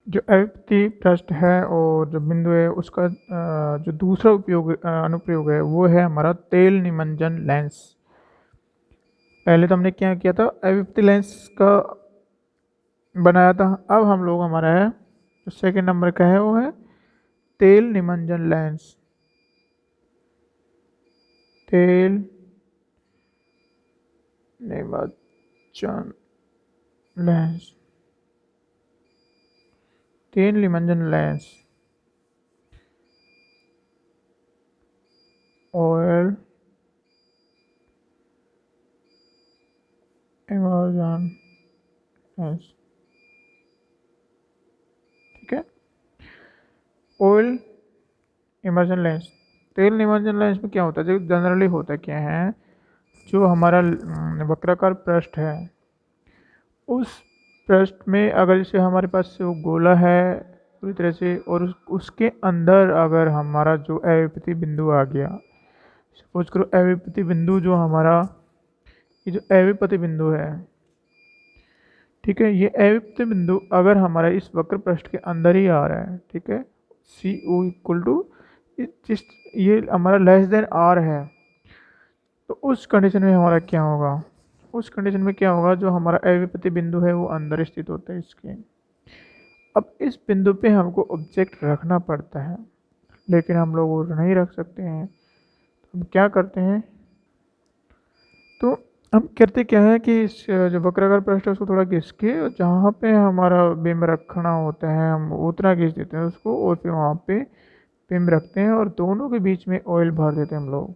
जो अव्यक्ति पृष्ठ है और जो बिंदु है उसका जो दूसरा अनुप्रयोग है वो है हमारा तेल निमज्जन लेंस। पहले तो हमने क्या किया था, अव्यक्ति लेंस का बनाया था। अब हम लोग हमारा है जो सेकंड नंबर का है वो है तेल निमज्जन लेंस। तेल निमज्जन लेंस, तेल निमज्जन लेंस, ऑयल इमर्जन लेंस। ठीक है, ऑयल इमर्जन लेंस, तेल निमज्जन लेंस में क्या होता है, जो जनरली होता है क्या है, जो हमारा वक्राकार पृष्ठ है उस पृष्ठ में अगर जैसे हमारे पास से वो गोला है पूरी तरह से, और उसके अंदर अगर हमारा जो अवयवपति बिंदु आ गया, सपोज करो अवयवपति बिंदु जो हमारा, ये जो अवयवपति बिंदु है, ठीक है, ये अवयवपति बिंदु अगर हमारा इस वक्र पृष्ठ के अंदर ही आ रहा है, ठीक है, सी ओ इक्वल टू जिस, ये हमारा लेस देन आर है, तो उस कंडीशन में हमारा क्या होगा, उस कंडीशन में क्या होगा, जो हमारा अवयवपति बिंदु है वो अंदर स्थित होता है इसके। अब इस बिंदु पे हमको ऑब्जेक्ट रखना पड़ता है, लेकिन हम लोग वो नहीं रख सकते हैं, तो हम क्या करते हैं, तो हम करते क्या है कि इस जो वक्राकार पृष्ठ है उसको थोड़ा घिस के, और जहाँ पे हमारा बिंब रखना होता है हम उतना घिस देते हैं उसको, और फिर वहाँ पे बिंब रखते हैं और दोनों के बीच में ऑयल भर देते हैं हम लोग।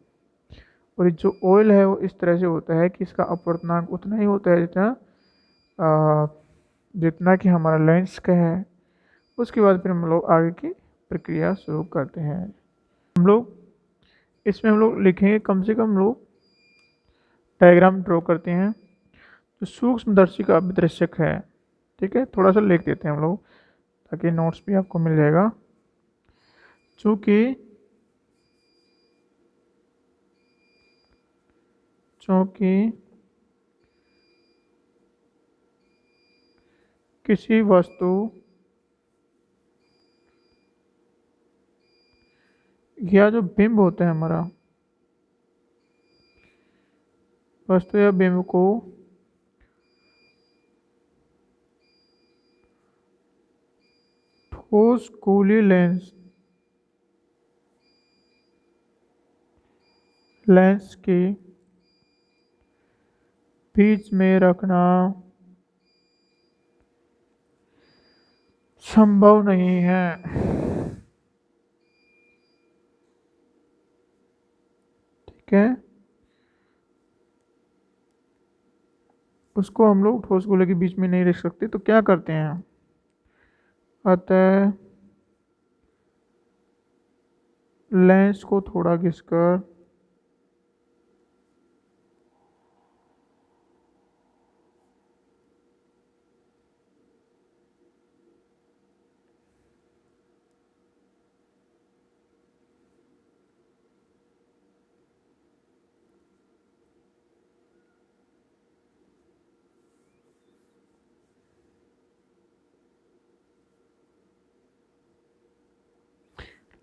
और ये जो ऑयल है वो इस तरह से होता है कि इसका अपवर्तनांक उतना ही होता है जितना अ, जितना कि हमारा लेंस का है। उसके बाद फिर हम लोग आगे की प्रक्रिया शुरू करते हैं। हम लोग इसमें हम लोग लिखेंगे, कम से कम हम लोग डायग्राम ड्रॉ करते हैं जो सूक्ष्मदर्शी का अभिदृश्यक है। ठीक है, थोड़ा सा लिख देते हैं हम लोग ताकि नोट्स भी आपको मिल जाएगा। चूँकि चूँकि किसी वस्तु या जो बिंब होता है हमारा, वस्तु या बिंब को ठोस गोलीय लेंस के बीच में रखना संभव नहीं है। ठीक है, उसको हम लोग ठोस गोले के बीच में नहीं रख सकते, तो क्या करते हैं, अतः लेंस को थोड़ा घिसकर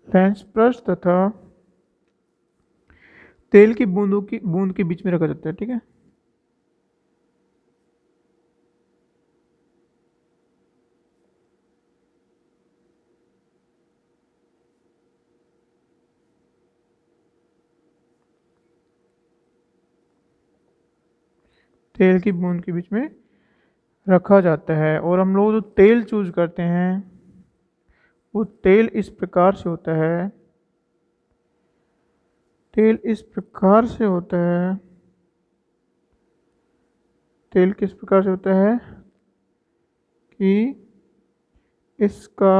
लेंस पृष्ठ तथा तेल की बूंद के बीच में रखा जाता है। ठीक है, तेल की बूंद के बीच में रखा जाता है। और हम लोग जो तेल चूज करते हैं वो तेल इस प्रकार से होता है, तेल इस प्रकार से होता है, तेल किस प्रकार से होता है कि इसका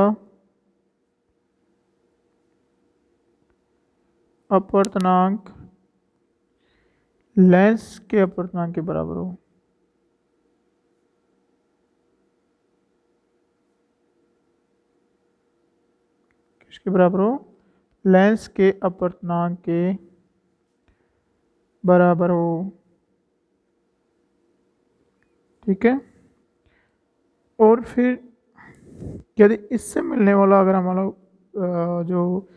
अपवर्तनांक लेंस के अपवर्तनांक के बराबर हो। किसके बराबर हो, लेंस के अपवर्तनांक के बराबर हो। ठीक है, और फिर यदि इससे मिलने वाला अगर हमारा जो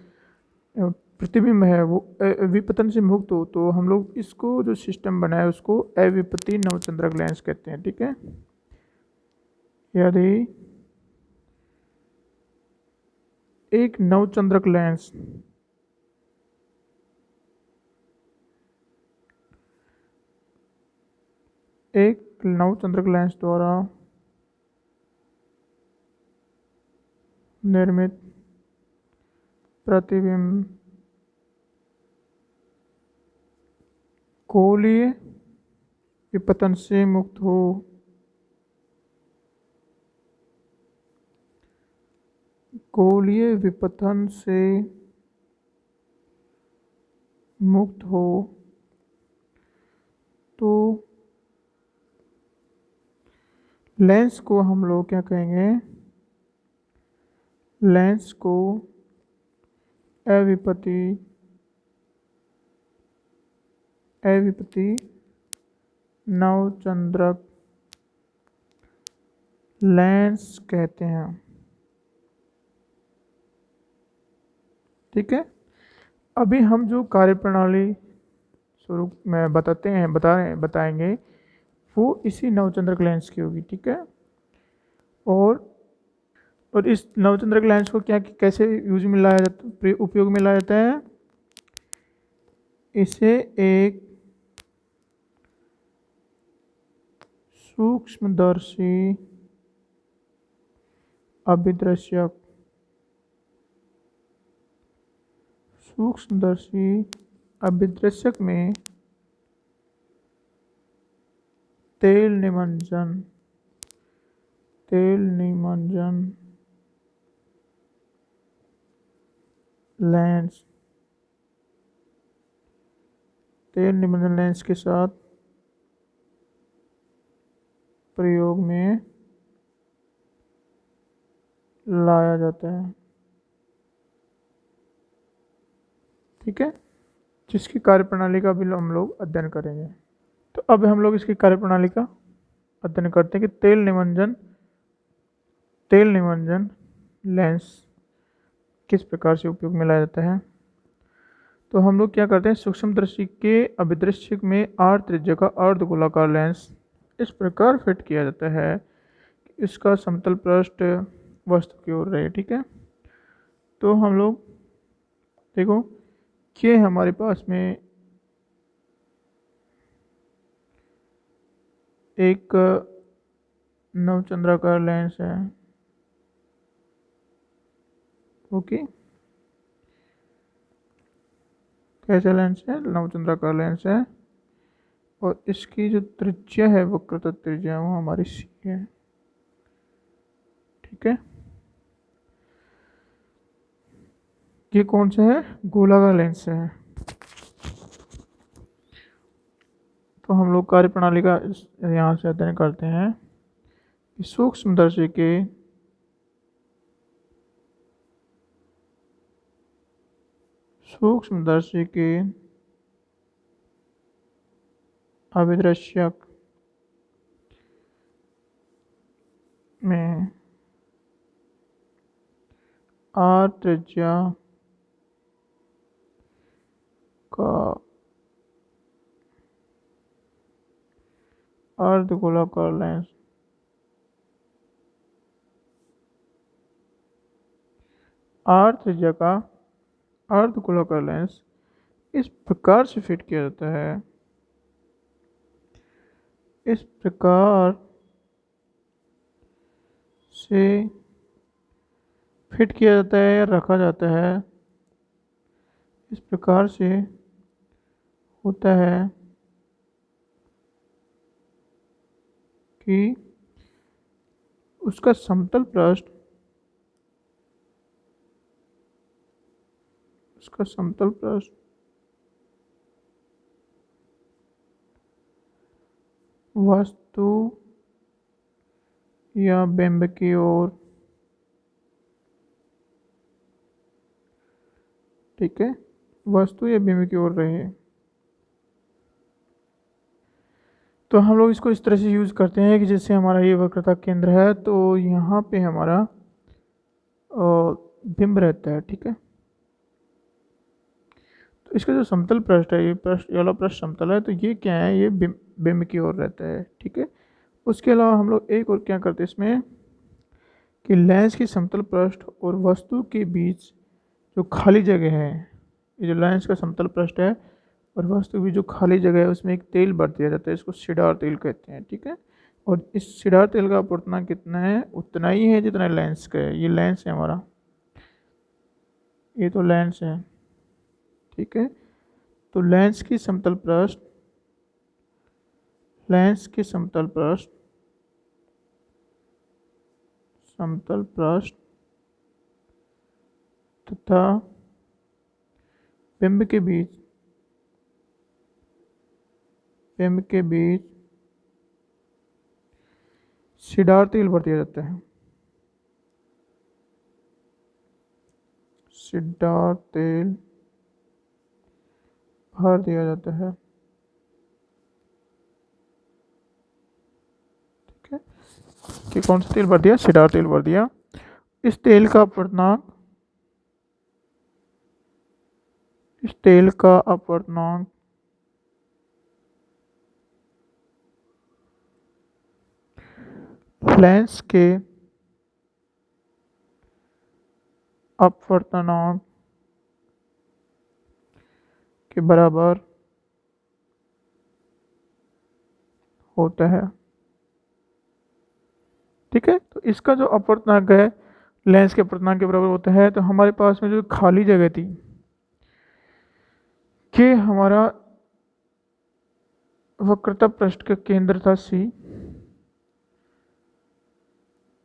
प्रतिबिंब है वो विपतन से मुक्त हो तो हम लोग इसको जो सिस्टम बनाए उसको अविपति नवचंद्रक लेंस कहते हैं। ठीक है, यदि एक नवचंद्रक लेंस द्वारा निर्मित प्रतिबिंब गोलीय विपतन से मुक्त हो गोलीय विपतन से मुक्त हो तो लेंस को हम लोग क्या कहेंगे, लेंस को अविपति नवचंद्रक लेंस कहते हैं। ठीक है, अभी हम जो कार्यप्रणाली शुरू में बताएंगे वो इसी नवचंद्रक लेंस की होगी। ठीक है, और इस नवचंद्रक लेंस को कैसे उपयोग में लाया जाता है, इसे एक सूक्ष्मदर्शी अभिदृश्यक में तेल निमज्जन लेंस के साथ प्रयोग में लाया जाता है। ठीक है, जिसकी कार्यप्रणाली का भी हम लोग अध्ययन करेंगे। तो अब हम लोग इसकी कार्यप्रणाली का अध्ययन करते हैं कि तेल निमज्जन लेंस किस प्रकार से उपयोग में लाया जाता है। तो हम लोग क्या करते हैं, सूक्ष्मदर्शी के अभिदृश्यक में आर त्रिज्या का अर्धगोलाकार लेंस इस प्रकार फिट किया जाता है कि इसका समतल पृष्ठ वस्तु की ओर रहे। ठीक है, तो हम लोग देखो कि हमारे पास में एक नवचंद्राकार लेंस है। ओके, कैसा लेंस है, नवचंद्राकार लेंस है और इसकी जो त्रिज्या है वक्रता त्रिज्या वो हमारी सी है। ठीक है, ये कौन सा है, गोलाकार लेंस है। तो हम लोग कार्यप्रणाली का यहाँ से अध्ययन करते हैं कि सूक्ष्मदर्शी के अभिदृश्यक में आर त्रिज्या का अर्धगोलाकार लेंस अर्धगोलाकार लेंस इस प्रकार से फिट किया जाता है, इस प्रकार से फिट किया जाता है या रखा जाता है, इस प्रकार से होता है कि उसका समतल पृष्ठ वस्तु या बिंब की ओर, ठीक है, वस्तु या बिंब की ओर रहे। तो हम लोग इसको इस तरह से यूज़ करते हैं कि जैसे हमारा ये वक्रता केंद्र है तो यहाँ पे हमारा बिंब रहता है, ठीक है। तो इसका जो समतल पृष्ठ है, ये वाला पृष्ठ समतल है, तो ये क्या है, ये बिंब की ओर रहता है, ठीक है। उसके अलावा हम लोग एक और क्या करते हैं इसमें, कि लेंस की समतल पृष्ठ और वस्तु के बीच जो खाली जगह है, ये जो लेंस का समतल पृष्ठ है और वस्तु की जो खाली जगह है उसमें एक तेल भर दिया जाता है, इसको सिडार तेल कहते हैं, ठीक है। और इस सिडार तेल का अपवर्तनांक कितना है, उतना ही है जितना लेंस का है। ये लेंस है हमारा, ये तो लेंस है, ठीक है। तो लेंस की समतल पृष्ठ तथा बिंब के बीच सिडार तेल भर दिया जाता है, सिडार तेल भर दिया जाता है, ठीक है। कि कौन सा तेल भर दिया, सिडार तेल भर दिया। इस तेल का अपवर्तनांक लेंस के अपवर्तनांक के बराबर होता है, ठीक है। तो इसका जो अपवर्तनांक है लेंस के अपवर्तनांक के बराबर होता है। तो हमारे पास में जो खाली जगह थी, कि हमारा वक्रता पृष्ठ का केंद्र था C,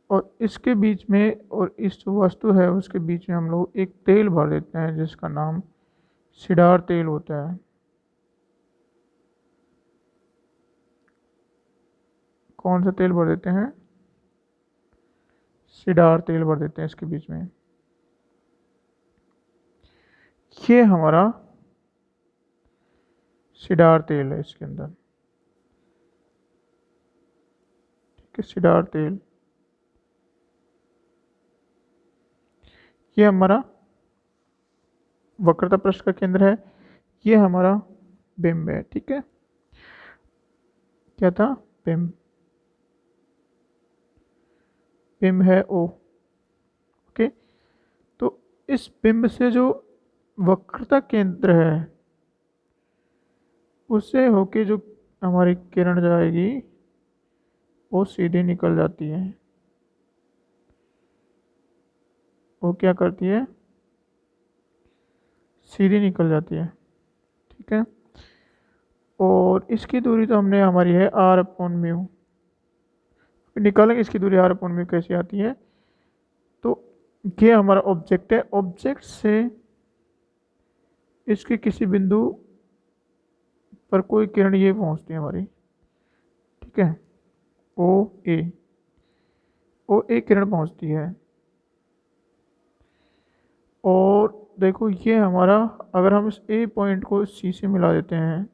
और इसके बीच में और इस जो वस्तु है उसके बीच में हम लोग एक तेल भर देते हैं जिसका नाम सिडार तेल होता है। कौन सा तेल भर देते हैं, सिडार तेल भर देते हैं इसके बीच में। ये हमारा सिडार तेल है इसके अंदर, ठीक है। सिडार तेल ये हमारा वक्रता पृष्ठ का केंद्र है, ये हमारा बिंब है, ठीक है। क्या था, बिंब, बिंब है O, ओके। तो इस बिंब से जो वक्रता केंद्र है उससे होके जो हमारी किरण जाएगी वो सीधे निकल जाती है। वो क्या करती है, सीधी निकल जाती है, ठीक है। और इसकी दूरी तो हमने हमारी है R/μ, निकालेंगे इसकी दूरी R/μ कैसे आती है। तो ये हमारा ऑब्जेक्ट है, ऑब्जेक्ट से इसके किसी बिंदु पर कोई किरण ये पहुंचती है हमारी, ठीक है। ओ ए किरण पहुंचती है। और देखो ये हमारा, अगर हम इस ए पॉइंट को सी से मिला देते हैं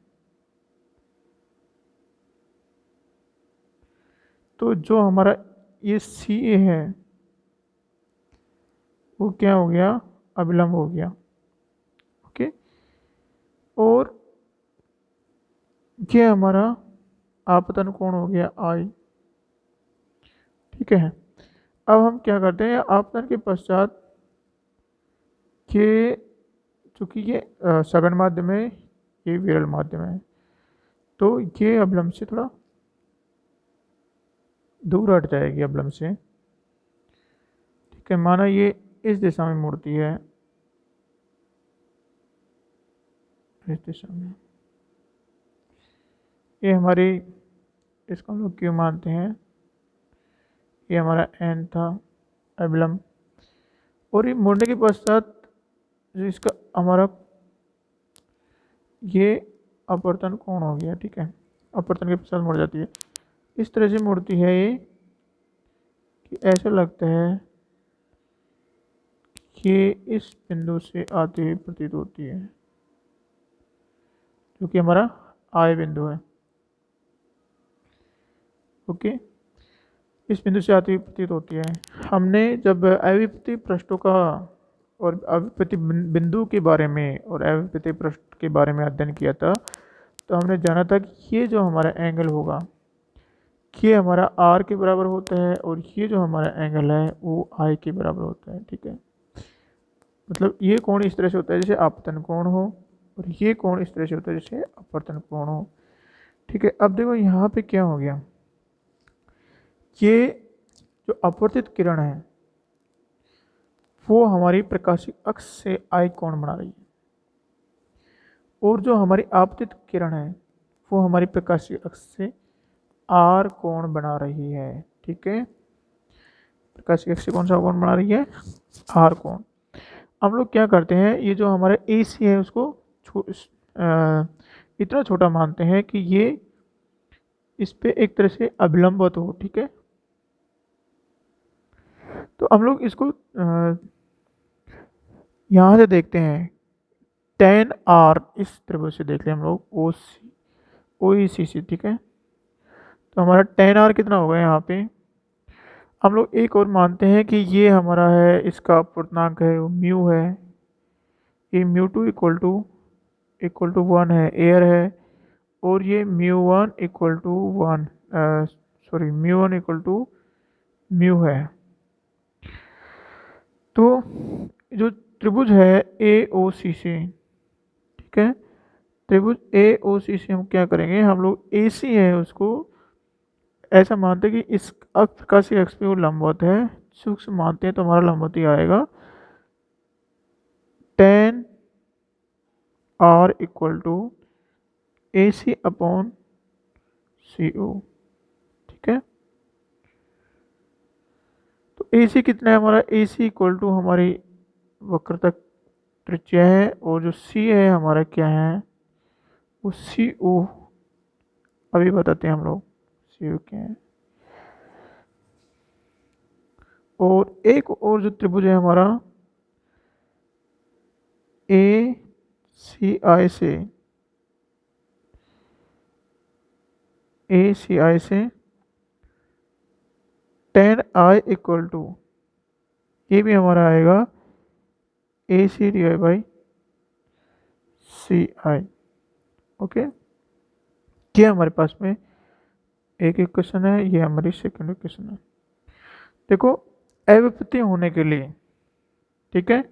तो जो हमारा ये सी ए है वो क्या हो गया, अभिलंब हो गया, ओके। और ये हमारा आपतन कोण हो गया आई, ठीक है। अब हम क्या करते हैं, आपतन के पश्चात ये, चूँकि ये सघन माध्यम है, ये विरल माध्यम है, तो ये अवलंब से थोड़ा दूर हट जाएगी, अवलंब से, ठीक है। माना ये इस दिशा में मुड़ती है, इस दिशा में, ये हमारी, इसको हम लोग क्यों मानते हैं, ये हमारा एन था अवलंब। और ये मुड़ने के पश्चात जो इसका हमारा ये अपवर्तन कोण हो गया, ठीक है। अपवर्तन के पश्चात मुड़ जाती है, इस तरह से मुड़ती है ये कि ऐसा लगता है कि इस बिंदु से आती हुई प्रतीत होती है, जो कि हमारा आय बिंदु है, ओके। इस बिंदु से आती हुई प्रतीत होती है। हमने जब अविपति पृष्ठों का और अविपति बिंदु के बारे में और अविपति पृष्ठ के बारे में अध्ययन किया था, तो हमने जाना था कि ये जो हमारा एंगल होगा ये हमारा आर के बराबर होता है और ये जो हमारा एंगल है वो आई के बराबर होता है। ठीक है, मतलब ये कोण इस तरह से होता है जैसे आपतन कोण हो और ये कोण इस तरह से होता है जैसे अपवर्तन कोण हो। ठीक है, अब देखो यहाँ पे क्या हो गया, ये जो अपवर्तित किरण है वो हमारी प्रकाशिक अक्ष से आई कोण बना रही है और जो हमारी आपतित किरण है वो हमारी प्रकाशिक अक्ष से आर कोण बना रही है। ठीक है, प्रकाशिक अक्ष से कौन सा कोण बना रही है? आर कोण। हम लोग क्या करते हैं, ये जो हमारा ए सी है उसको इतना छोटा मानते हैं कि ये इस पे एक तरह से अभिलंबित हो। ठीक है, तो हम लोग इसको यहाँ से देखते हैं, tan r इस त्रिभुज से देख लें हम लोग ओ ई सी सी। ठीक है, तो हमारा tan r कितना होगा यहाँ पे, हम लोग एक और मानते हैं कि ये हमारा है, इसका पूर्णांक है वो म्यू है, ये μ2 इक्वल टू 1 है, एयर है, और ये μ1 equal to 1 sorry μ1 equal to mu है। तो जो त्रिभुज है ए ओ सी सी, ठीक है, त्रिभुज ए ओ सी से हम क्या करेंगे, हम लोग ए सी है उसको ऐसा मानते हैं कि इस प्रकाशीय अक्ष पे वो लंबवत है, सूक्ष्म मानते हैं तो हमारा लंबवत ही आएगा, tan r equal to A C upon C O. ठीक है, तो ए सी कितना है हमारा, ए सी इक्वल टू हमारी वक्रता त्रिज्या है और जो सी है हमारा क्या है वो सी ओ, अभी बताते हैं हम लोग सी ओ क्या है। और एक और जो त्रिभुज है हमारा ए सी आई से tan आई इक्वल टू, ये भी हमारा आएगा A C divide by C I. Okay, ये हमारे पास में एक इक्वेशन है, ये हमारी सेकंड इक्वेशन है। देखो अविपति होने के लिए, ठीक है,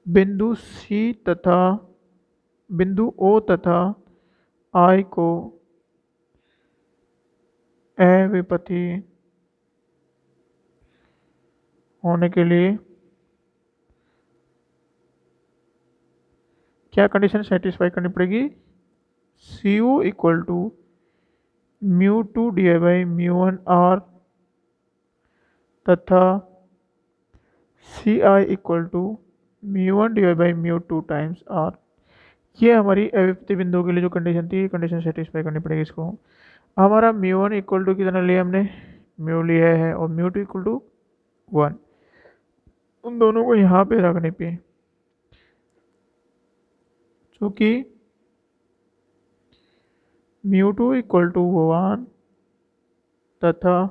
बिंदु सी तथा बिंदु ओ तथा आई को अविपति होने के लिए क्या कंडीशन सेटिस्फाई करनी पड़ेगी, C O equal to μ2 divide by μ1 r तथा C I equal to μ1 divide by μ2 times r। ये हमारी अविपति बिंदु के लिए जो कंडीशन थी, कंडीशन सेटिस्फाई करनी पड़ेगी इसको। हमारा μ1 इक्वल टू कितना लिया हमने, म्यू लिया है, और μ2 इक्वल टू 1, उन दोनों को यहाँ पे रखने पे चूँकि μ2 इक्वल टू 1 तथा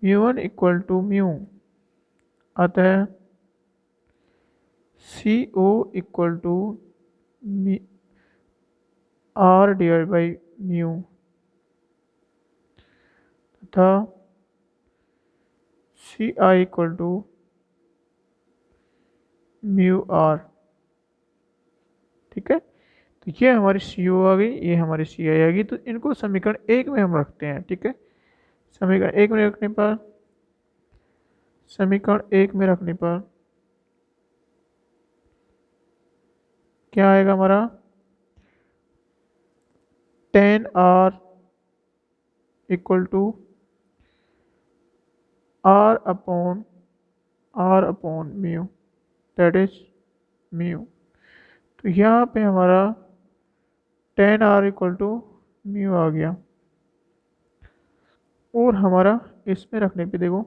μ1 इक्वल टू म्यू, अतः C O equal to R divide by mu तथा C I equal to mu R. ठीक है, तो ये हमारी सी ओ आ गई, ये हमारी सी आई आ गई, तो इनको समीकरण एक में हम रखते हैं। ठीक है, समीकरण एक में रखने पर क्या आएगा हमारा, tan r equal to r upon mu, that is mu. तो यहाँ पे हमारा tan r equal to mu आ गया, और हमारा इसमें रखने पे देखो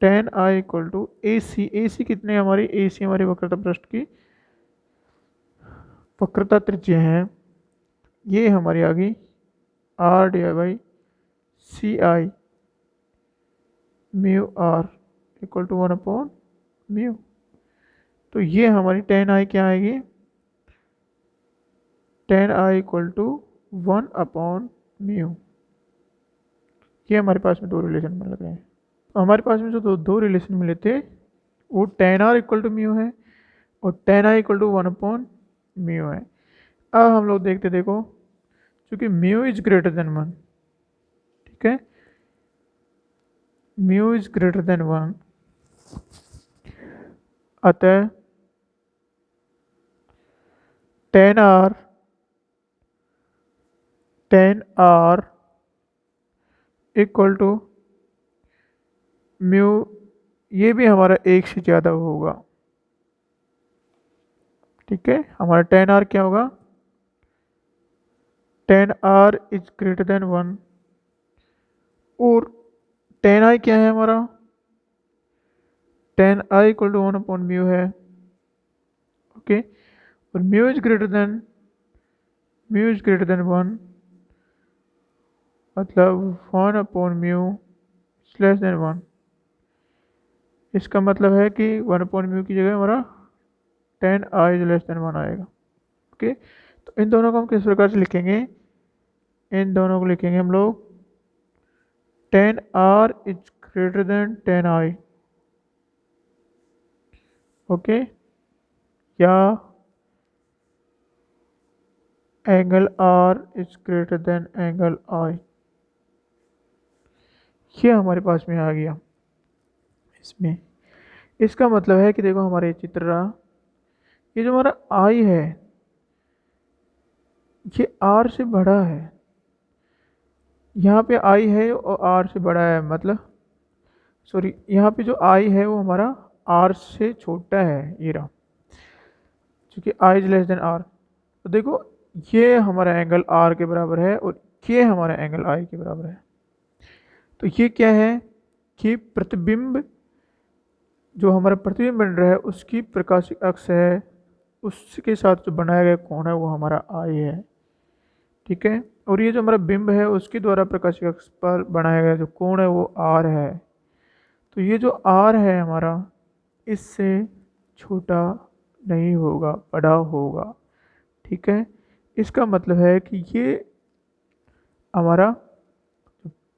tan i equal to A C कितने हमारी, ए सी हमारी वक्रता पृष्ठ की वक्रता त्रिज्या है ये हमारी आ गई R D by C I mu R equal to 1/म्यू। तो ये हमारी टेन आई क्या आएगी, टेन आई इक्वल टू 1/म्यू। ये हमारे पास में दो रिलेशन मिल गए हैं। हमारे पास में जो दो रिलेशन मिले थे वो tan r equal to mu है और टेन आई इक्वल टू 1/म्यू है। अब हम लोग देखो क्योंकि म्यू इज ग्रेटर देन 1, ठीक है, म्यू इज ग्रेटर देन 1, अतः tan r equal to mu, ये भी हमारा एक से ज़्यादा होगा, ठीक है। हमारा टेन आर क्या होगा, tan are is greater than 1 और टेन आई क्या है हमारा, टेन आई इक्वल टू 1/म्यू है, ओके। और म्यू इज ग्रेटर देन 1, मतलब 1/म्यू लेस देन 1। इसका मतलब है कि 1/म्यू की जगह हमारा टेन आई लेस देन 1 आएगा, ओके। तो इन दोनों को हम किस प्रकार से लिखेंगे, इन दोनों को लिखेंगे हम लोग tan are is greater than tan I, okay, या angle R is greater than angle I. ये हमारे पास में आ गया इसमें। इसका मतलब है कि देखो हमारे चित्र रहा, ये जो हमारा आई है ये आर से बड़ा है, यहाँ पे आई है और आर से बड़ा है, मतलब सॉरी यहाँ पे जो आई है वो हमारा आर से छोटा है, ये रहा, क्योंकि I is less than are. तो देखो ये हमारा एंगल आर के बराबर है और ये हमारा एंगल आई के बराबर है। तो ये क्या है कि प्रतिबिंब, जो हमारा प्रतिबिंब बन रहा है उसकी प्रकाशिक अक्ष है, उसके साथ जो बनाया गया कोण है वो हमारा आई है, ठीक है। और ये जो हमारा बिंब है उसके द्वारा प्रकाशिक अक्ष पर बनाया गया जो कोण है वो आर है। तो ये जो आर है हमारा इससे छोटा नहीं होगा, बड़ा होगा, ठीक है। इसका मतलब है कि ये हमारा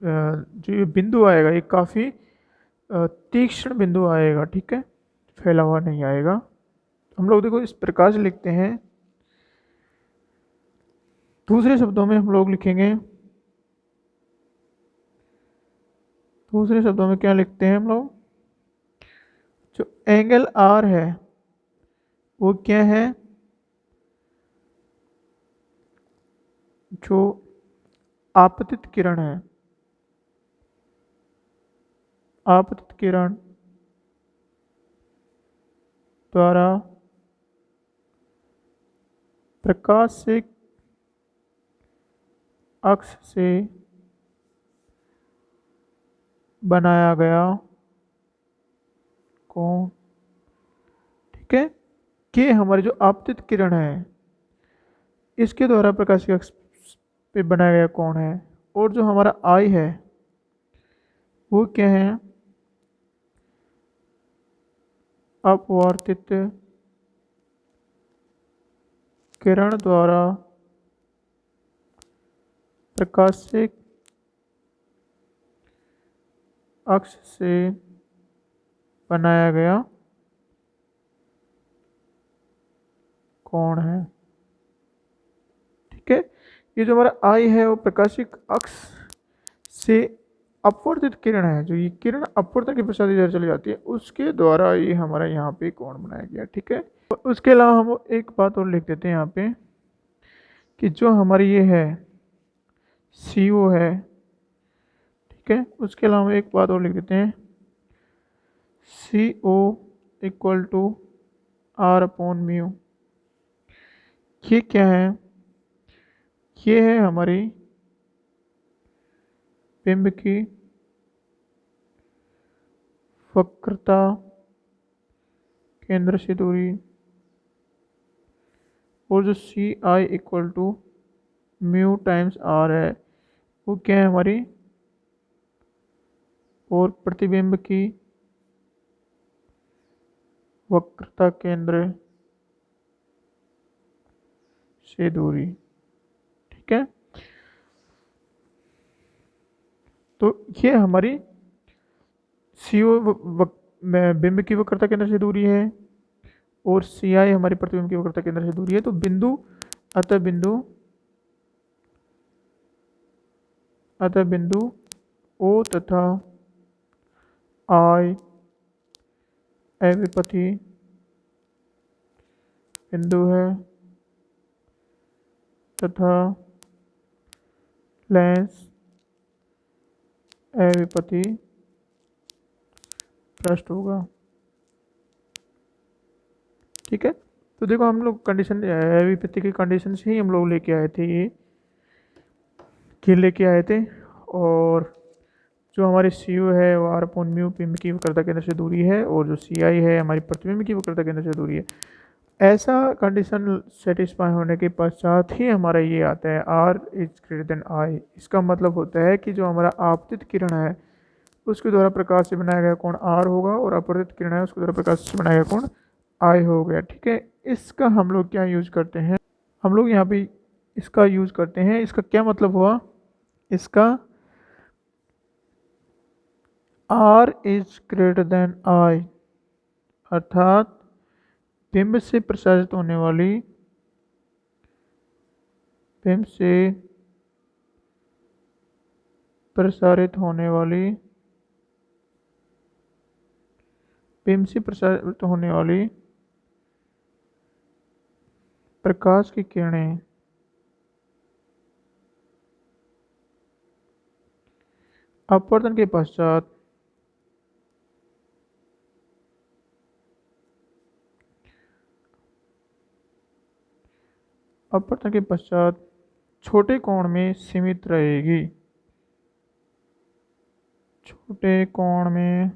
जो ये बिंदु आएगा ये काफ़ी तीक्ष्ण बिंदु आएगा, ठीक है, फैला हुआ नहीं आएगा। हम लोग देखो इस प्रकार से लिखते हैं। दूसरे शब्दों में हम लोग लिखेंगे, दूसरे शब्दों में क्या लिखते हैं हम लोग, जो एंगल आर है वो क्या है, जो आपतित किरण है, आपतित किरण द्वारा प्रकाश से अक्ष से बनाया गया कोण, ठीक है। कि हमारी जो आपतित किरण है इसके द्वारा प्रकाश की अक्ष पे बनाया गया कोण है, और जो हमारा आई है वो क्या है, अपवर्तित किरण द्वारा प्रकाशिक अक्ष से बनाया गया कोण है, ठीक है। ये जो हमारा आई है वो प्रकाशिक अक्ष से अपवर्तित किरण है, जो ये किरण अपवर्तन के पश्चात इधर चली जाती है उसके द्वारा ये हमारा यहाँ पे कोण बनाया गया, ठीक है। उसके अलावा हम एक बात और लिख देते हैं यहाँ पे कि जो हमारी ये है CO है, ठीक है, उसके अलावा एक बात और लिख देते हैं CO इक्वल टू R/म्यू। ये क्या है, ये है हमारी बिंब की वक्रता केंद्र से दूरी, और जो CI equal to mu times r है, वो क्या है हमारी, और प्रतिबिंब की वक्रता केंद्र से दूरी। ठीक है, तो ये हमारी सी ओ बिंब की वक्रता केंद्र से दूरी है, और सी आई हमारी प्रतिबिंब की वक्रता केंद्र से दूरी है। तो अतः बिंदु ओ तथा आई अविपति बिंदु है तथा लेंस अविपति पृष्ठ होगा। ठीक है, तो देखो हम लोग कंडीशन अविपति की कंडीशन से ही हम लोग लेके आए थे, ये लेके आए थे। और जो हमारी सी यू है वो आर अपॉन म्यू बिंब की वक्रता केंद्र से दूरी है, और जो सी आई है हमारी प्रतिबिंब की वक्रता केंद्र से दूरी है। ऐसा कंडीशन सेटिस्फाई होने के पश्चात ही हमारा ये आता है r is greater than i. इसका मतलब होता है कि जो हमारा आपतित किरण है उसके द्वारा प्रकाश से बनाया गया कोण आर होगा, और अपवर्तित किरण है उसके द्वारा प्रकाश से बनाया गया कोण आई हो गया। ठीक है, इसका हम लोग क्या यूज करते हैं, हम लोग यहाँ पे इसका यूज करते हैं। इसका क्या मतलब हुआ, इसका r is greater than i अर्थात बिंब से प्रसारित होने वाली बिंब से प्रसारित होने वाली बिंब से प्रसारित होने वाली प्रकाश की किरणें अपवर्तन के पश्चात छोटे कोण में सीमित रहेगी, छोटे कोण में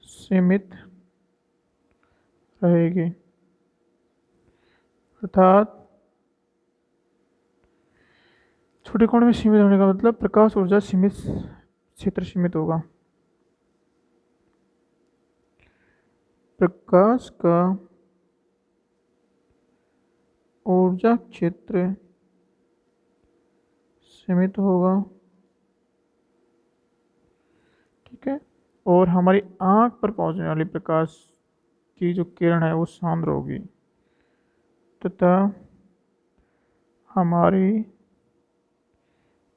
सीमित रहेगी अर्थात छोटे कोण में सीमित होने का मतलब प्रकाश ऊर्जा सीमित क्षेत्र सीमित होगा। प्रकाश का ऊर्जा क्षेत्र सीमित होगा। ठीक है, और हमारी आंख पर पहुंचने वाली प्रकाश की जो किरण है वो सांद्र होगी तथा हमारी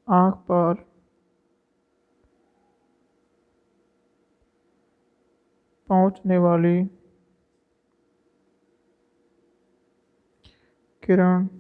आंख पर पहुंचने वाली किरण